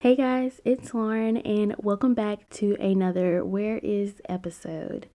Hey guys, it's Lauren and welcome back to another Where Is episode.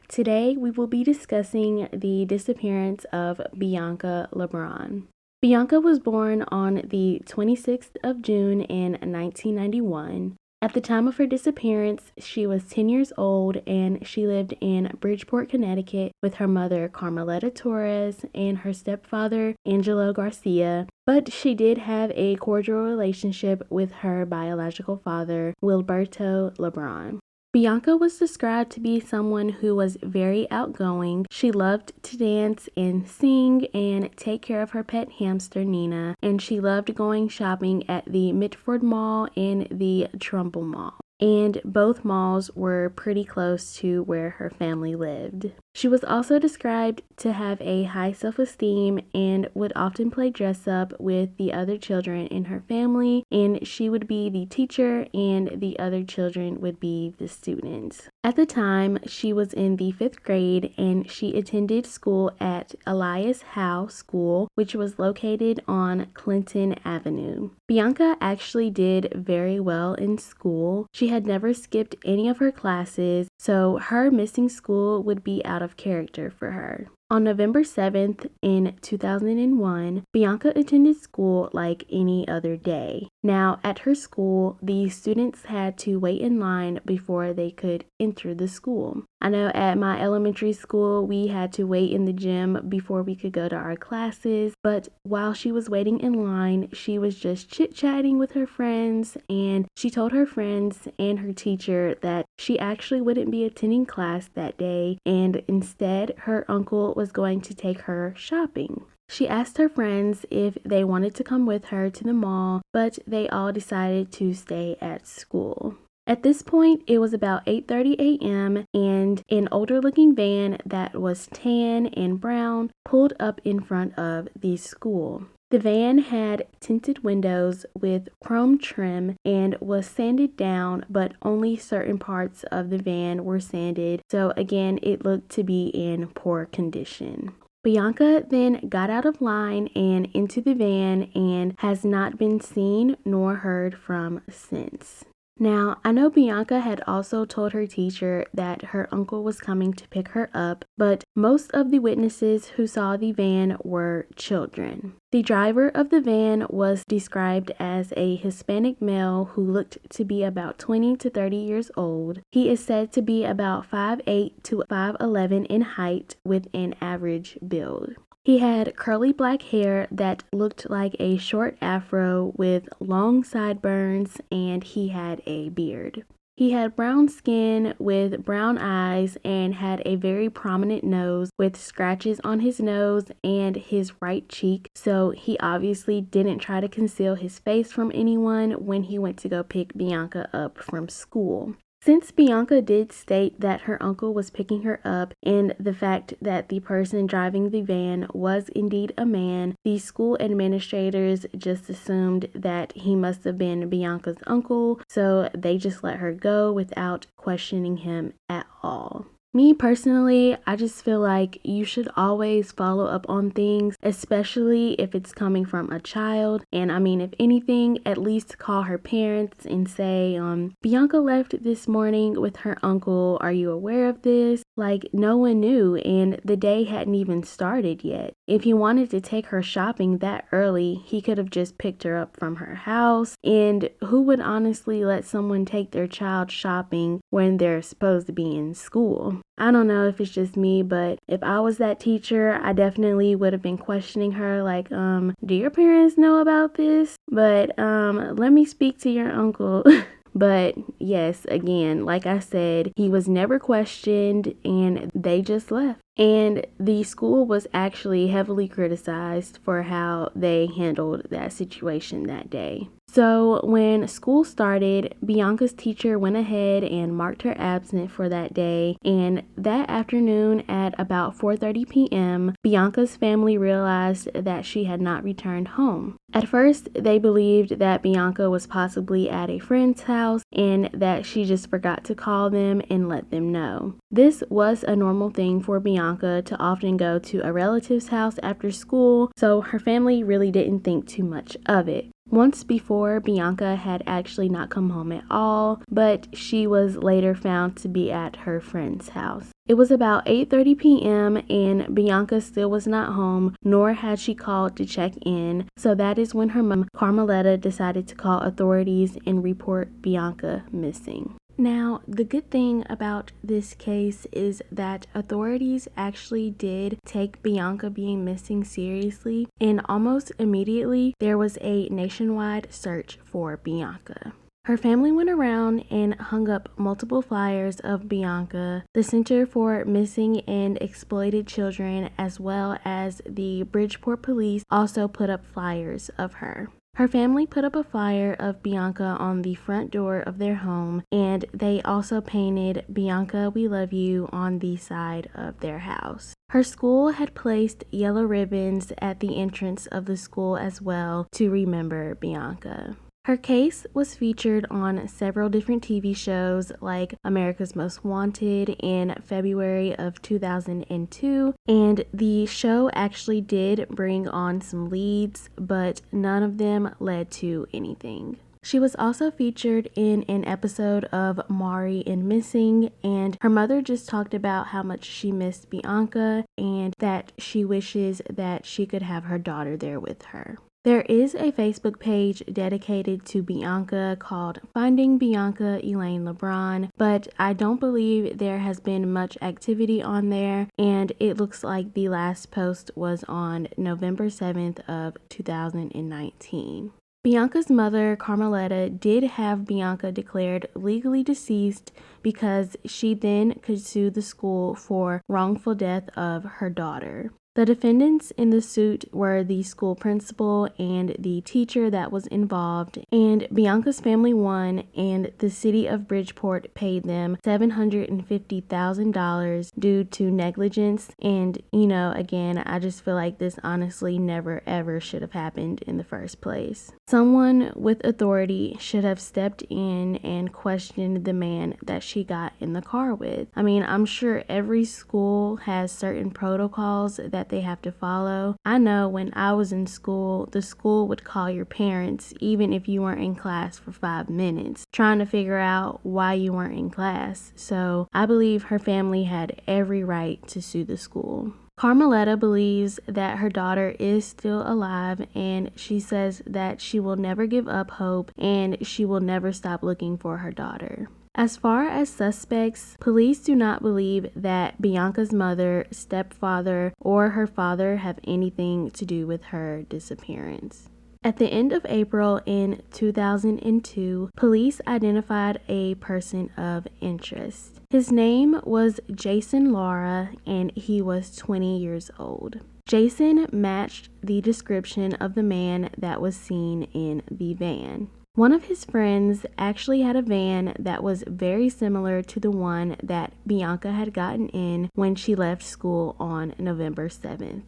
Today we will be discussing the disappearance of Bianca Lebron. Bianca was born on the 26th of June in 1991. At the time of her disappearance, she was 10 years old and she lived in Bridgeport, Connecticut with her mother Carmelita Torres and her stepfather Angelo Garcia, but she did have a cordial relationship with her biological father Wilberto Lebron. Bianca was described to be someone who was very outgoing. She loved to dance and sing and take care of her pet hamster Nina, and she loved going shopping at the Mitford Mall and the Trumbull Mall. And both malls were pretty close to where her family lived. She was also described to have a high self-esteem and would often play dress up with the other children in her family, and she would be the teacher and the other children would be the students. At the time, she was in the 5th grade and she attended school at Elias Howe School, which was located on Clinton Avenue. Bianca actually did very well in school. She had never skipped any of her classes, so her missing school would be out of character for her. On November 7th in 2001, Bianca attended school like any other day. Now, at her school, the students had to wait in line before they could enter the school. I know at my elementary school, we had to wait in the gym before we could go to our classes, but while she was waiting in line, she was just chit-chatting with her friends, and she told her friends and her teacher that she actually wouldn't be attending class that day, and instead, her uncle was going to take her shopping. She asked her friends if they wanted to come with her to the mall, but they all decided to stay at school. At this point, it was about 8:30 a.m. and an older-looking van that was tan and brown pulled up in front of the school. The van had tinted windows with chrome trim and was sanded down, but only certain parts of the van were sanded, so again, it looked to be in poor condition. Bianca then got out of line and into the van and has not been seen nor heard from since. Now, I know Bianca had also told her teacher that her uncle was coming to pick her up, but most of the witnesses who saw the van were children. The driver of the van was described as a Hispanic male who looked to be about 20 to 30 years old. He is said to be about 5'8" to 5'11" in height with an average build. He had curly black hair that looked like a short afro with long sideburns, and he had a beard. He had brown skin with brown eyes and had a very prominent nose with scratches on his nose and his right cheek, so he obviously didn't try to conceal his face from anyone when he went to go pick Bianca up from school. Since Bianca did state that her uncle was picking her up and the fact that the person driving the van was indeed a man, the school administrators just assumed that he must have been Bianca's uncle, so they just let her go without questioning him at all. Me personally, I just feel like you should always follow up on things, especially if it's coming from a child. And I mean, if anything, at least call her parents and say, Bianca left this morning with her uncle. Are you aware of this? Like, no one knew, and the day hadn't even started yet. If he wanted to take her shopping that early, he could have just picked her up from her house. And who would honestly let someone take their child shopping when they're supposed to be in school? I don't know if it's just me, but if I was that teacher, I definitely would have been questioning her like, do your parents know about this? But let me speak to your uncle. But yes, again, like I said, he was never questioned and they just left. And the school was actually heavily criticized for how they handled that situation that day. So when school started, Bianca's teacher went ahead and marked her absent for that day, and that afternoon at about 4:30 p.m., Bianca's family realized that she had not returned home. At first, they believed that Bianca was possibly at a friend's house and that she just forgot to call them and let them know. This was a normal thing for Bianca to often go to a relative's house after school, so her family really didn't think too much of it. Once before, Bianca had actually not come home at all, but she was later found to be at her friend's house. It was about 8:30 p.m. and Bianca still was not home, nor had she called to check in, so that is when her mom, Carmeletta, decided to call authorities and report Bianca missing. Now, the good thing about this case is that authorities actually did take Bianca being missing seriously, and almost immediately there was a nationwide search for Bianca. Her family went around and hung up multiple flyers of Bianca. The Center for Missing and Exploited Children, as well as the Bridgeport Police, also put up flyers of her. Her family put up a flyer of Bianca on the front door of their home, and they also painted "Bianca, we love you" on the side of their house. Her school had placed yellow ribbons at the entrance of the school as well to remember Bianca. Her case was featured on several different TV shows like America's Most Wanted in February of 2002, and the show actually did bring on some leads, but none of them led to anything. She was also featured in an episode of Maury and Missing, and her mother just talked about how much she missed Bianca and that she wishes that she could have her daughter there with her. There is a Facebook page dedicated to Bianca called Finding Bianca Elaine Lebron, but I don't believe there has been much activity on there, and it looks like the last post was on November 7th of 2019. Bianca's mother, Carmeletta, did have Bianca declared legally deceased because she then could sue the school for wrongful death of her daughter. The defendants in the suit were the school principal and the teacher that was involved, and Bianca's family won, and the city of Bridgeport paid them $750,000 due to negligence. And, again, I just feel like this honestly never ever should have happened in the first place. Someone with authority should have stepped in and questioned the man that she got in the car with. I mean, I'm sure every school has certain protocols that they have to follow. I know when I was in school, the school would call your parents even if you weren't in class for 5 minutes, trying to figure out why you weren't in class. So I believe her family had every right to sue the school. Carmeletta believes that her daughter is still alive, and she says that she will never give up hope and she will never stop looking for her daughter. As far as suspects, police do not believe that Bianca's mother, stepfather, or her father have anything to do with her disappearance. At the end of April in 2002, police identified a person of interest. His name was Jason Lara, and he was 20 years old. Jason matched the description of the man that was seen in the van. One of his friends actually had a van that was very similar to the one that Bianca had gotten in when she left school on November 7th.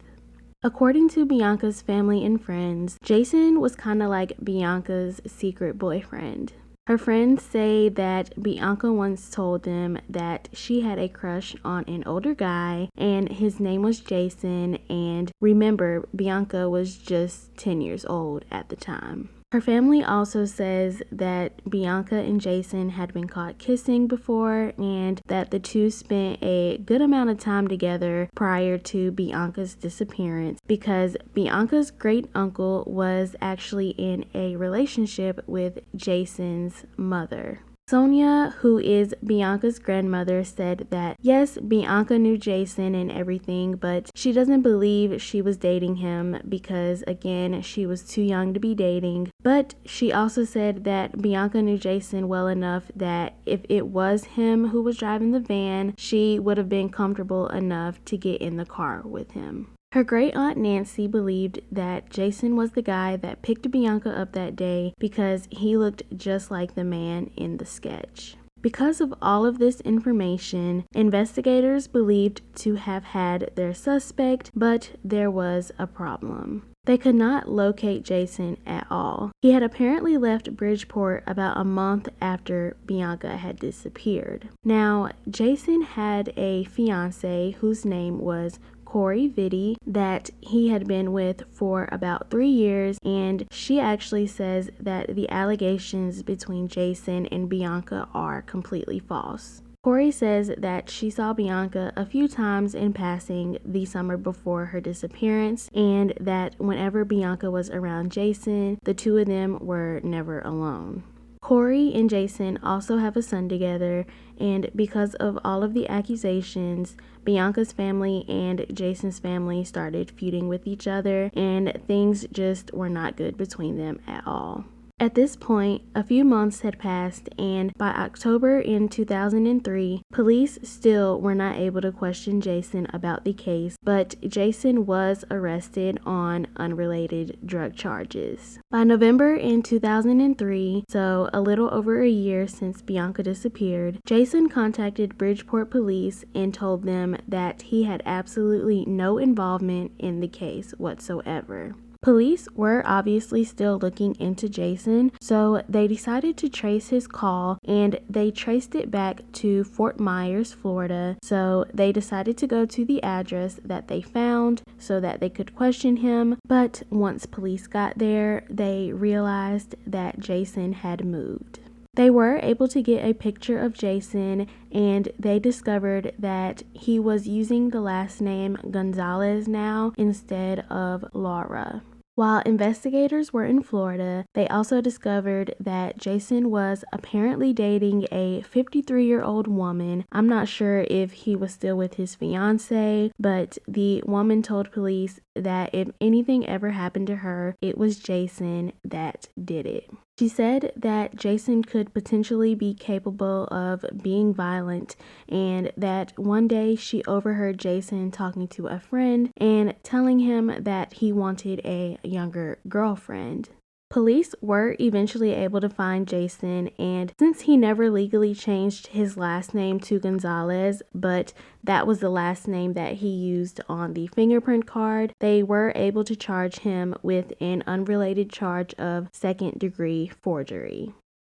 According to Bianca's family and friends, Jason was kind of like Bianca's secret boyfriend. Her friends say that Bianca once told them that she had a crush on an older guy and his name was Jason, and remember, Bianca was just 10 years old at the time. Her family also says that Bianca and Jason had been caught kissing before and that the two spent a good amount of time together prior to Bianca's disappearance because Bianca's great uncle was actually in a relationship with Jason's mother. Sonia, who is Bianca's grandmother, said that yes, Bianca knew Jason and everything, but she doesn't believe she was dating him because, again, she was too young to be dating. But she also said that Bianca knew Jason well enough that if it was him who was driving the van, she would have been comfortable enough to get in the car with him. Her great aunt Nancy believed that Jason was the guy that picked Bianca up that day because he looked just like the man in the sketch. Because of all of this information, investigators believed to have had their suspect, but there was a problem. They could not locate Jason at all. He had apparently left Bridgeport about a month after Bianca had disappeared. Now, Jason had a fiance whose name was Corey Vitti that he had been with for about 3 years, and she actually says that the allegations between Jason and Bianca are completely false. Corey says that she saw Bianca a few times in passing the summer before her disappearance, and that whenever Bianca was around Jason, the two of them were never alone. Corey and Jason also have a son together, and because of all of the accusations, Bianca's family and Jason's family started feuding with each other, and things just were not good between them at all. At this point, a few months had passed, and by October in 2003, police still were not able to question Jason about the case, but Jason was arrested on unrelated drug charges. By November in 2003, so a little over a year since Bianca disappeared, Jason contacted Bridgeport police and told them that he had absolutely no involvement in the case whatsoever. Police were obviously still looking into Jason, so they decided to trace his call, and they traced it back to Fort Myers, Florida. So they decided to go to the address that they found so that they could question him, but once police got there, they realized that Jason had moved. They were able to get a picture of Jason, and they discovered that he was using the last name Gonzalez now instead of Laura. While investigators were in Florida, they also discovered that Jason was apparently dating a 53-year-old woman. I'm not sure if he was still with his fiance, but the woman told police that if anything ever happened to her, it was Jason that did it. She said that Jason could potentially be capable of being violent, and that one day she overheard Jason talking to a friend and telling him that he wanted a younger girlfriend. Police were eventually able to find Jason, and since he never legally changed his last name to Gonzalez, but that was the last name that he used on the fingerprint card, they were able to charge him with an unrelated charge of second-degree forgery.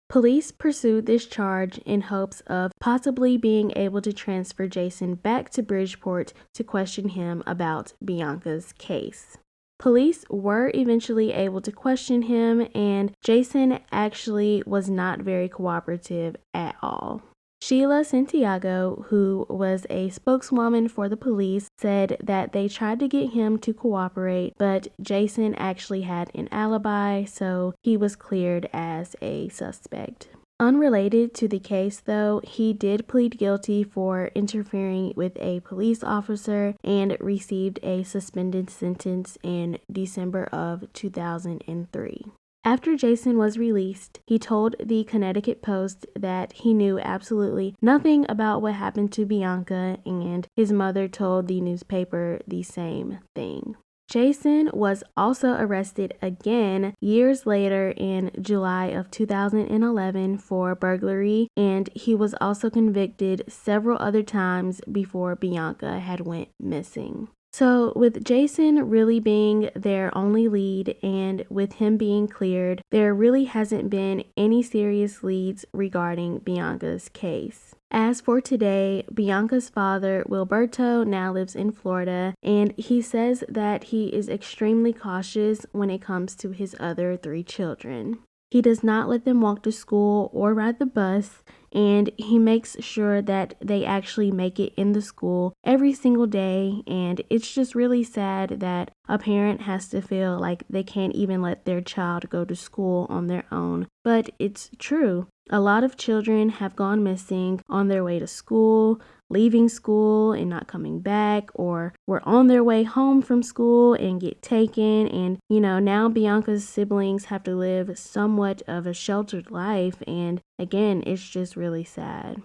Police pursued this charge in hopes of possibly being able to transfer Jason back to Bridgeport to question him about Bianca's case. Police were eventually able to question him, and Jason actually was not very cooperative at all. Sheila Santiago, who was a spokeswoman for the police, said that they tried to get him to cooperate, but Jason actually had an alibi, so he was cleared as a suspect. Unrelated to the case, though, he did plead guilty for interfering with a police officer and received a suspended sentence in December of 2003. After Jason was released, he told the Connecticut Post that he knew absolutely nothing about what happened to Bianca, and his mother told the newspaper the same thing. Jason was also arrested again years later in July of 2011 for burglary, and he was also convicted several other times before Bianca had went missing. So with Jason really being their only lead, and with him being cleared, there really hasn't been any serious leads regarding Bianca's case. As for today, Bianca's father, Wilberto, now lives in Florida, and he says that he is extremely cautious when it comes to his other 3 children. He does not let them walk to school or ride the bus, and he makes sure that they actually make it in the school every single day, and it's just really sad that a parent has to feel like they can't even let their child go to school on their own. But it's true. A lot of children have gone missing on their way to school, leaving school and not coming back, or were on their way home from school and get taken. And, now Bianca's siblings have to live somewhat of a sheltered life. And again, it's just really sad.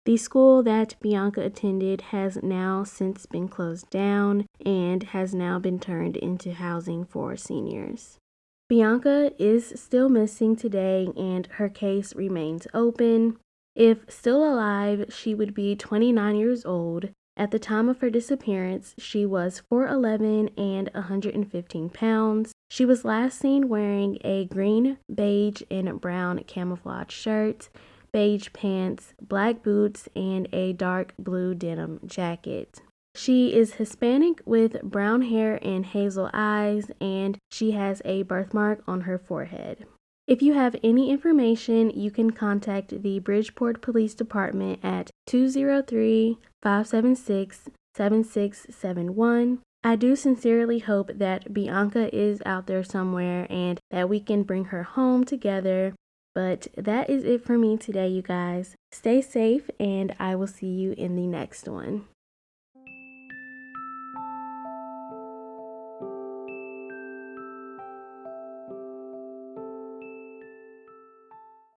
The school that Bianca attended has now since been closed down and has now been turned into housing for seniors. Bianca is still missing today, and her case remains open. If still alive, she would be 29 years old. At the time of her disappearance, she was 4'11" and 115 pounds. She was last seen wearing a green, beige, and brown camouflage shirt, beige pants, black boots, and a dark blue denim jacket. She is Hispanic with brown hair and hazel eyes, and she has a birthmark on her forehead. If you have any information, you can contact the Bridgeport Police Department at 203-576-7671. I do sincerely hope that Bianca is out there somewhere and that we can bring her home together. But that is it for me today, you guys. Stay safe, and I will see you in the next one.